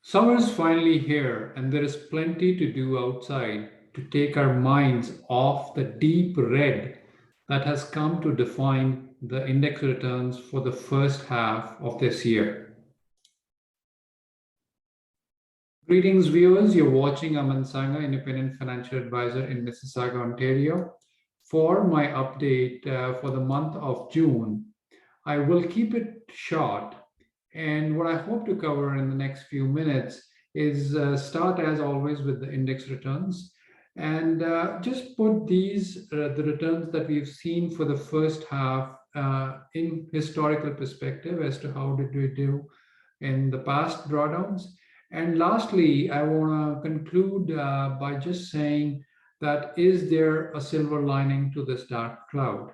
Summer's finally here, and there is plenty to do outside to take our minds off the deep red that has come to define the index returns for the first half of this year. Greetings, viewers. You're watching Aman Sanga, Independent Financial Advisor in Mississauga, Ontario. For my update for the month of June, I will keep it short. And what I hope to cover in the next few minutes is start as always with the index returns and just put these, the returns that we've seen for the first half in historical perspective as to how did we do in the past drawdowns. And lastly, I want to conclude by just saying that is there a silver lining to this dark cloud?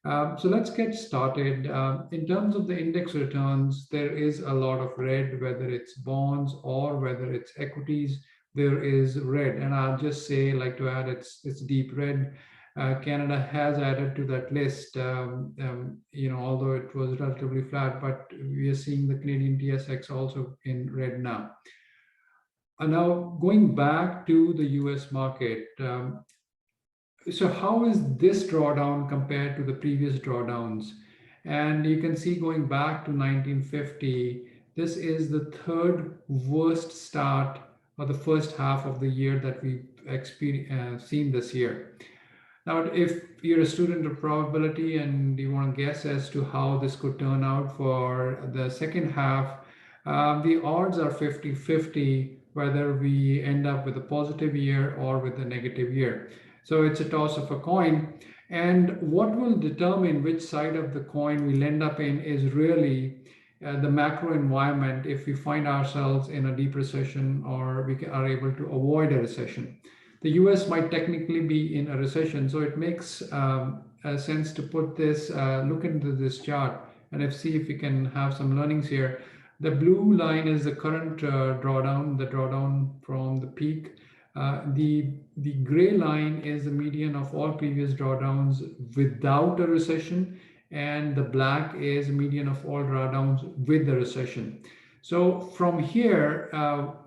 So let's get started. In terms of the index returns, there is a lot of red, whether it's bonds or whether it's equities, there is red. And I'll just say, like to add, it's deep red. Canada has added to that list, although it was relatively flat, but we are seeing the Canadian TSX also in red now. Now, going back to the US market, so how is this drawdown compared to the previous drawdowns? And you can see going back to 1950, this is the third worst start of the first half of the year that we've seen this year. Now, if you're a student of probability and you want to guess as to how this could turn out for the second half, the odds are 50-50 whether we end up with a positive year or with a negative year. So it's a toss of a coin. And what will determine which side of the coin we'll end up in is really the macro environment, if we find ourselves in a deep recession or we are able to avoid a recession. The US might technically be in a recession, so it makes sense to put this, look into this chart and see if we can have some learnings here. The blue line is the current drawdown, the drawdown from the peak. The gray line is the median of all previous drawdowns without a recession, and the black is the median of all drawdowns with the recession. So from here,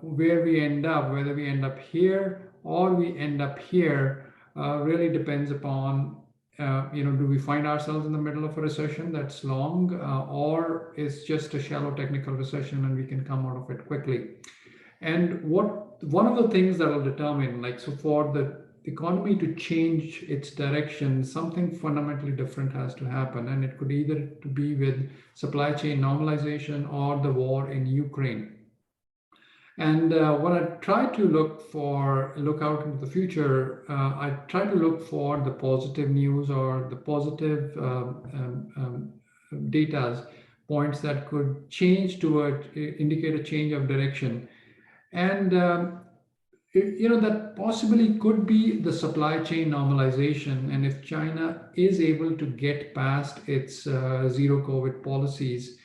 where we end up, whether we end up here or we end up here, really depends upon do we find ourselves in the middle of a recession that's long, or it's just a shallow technical recession and we can come out of it quickly. And one of the things that will determine, so for the economy to change its direction, something fundamentally different has to happen. And it could either to be with supply chain normalization or the war in Ukraine. And when I try to look out into the future, I try to look for the positive news or the positive data points that could change indicate a change of direction. And that possibly could be the supply chain normalization. And if China is able to get past its zero COVID policies,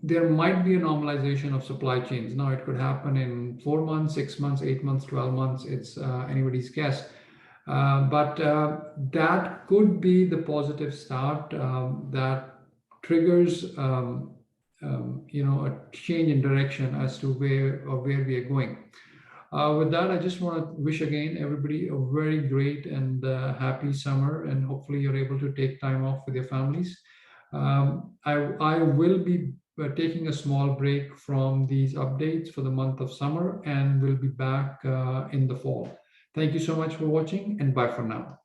there might be a normalization of supply chains. Now, it could happen in 4 months, 6 months, 8 months, 12 months. It's anybody's guess. But that could be the positive start that triggers a change in direction as to where we are going. With that, I just want to wish again everybody a very great and happy summer, and hopefully you're able to take time off with your families. I will be taking a small break from these updates for the month of summer, and we'll be back in the fall. Thank you so much for watching, and bye for now.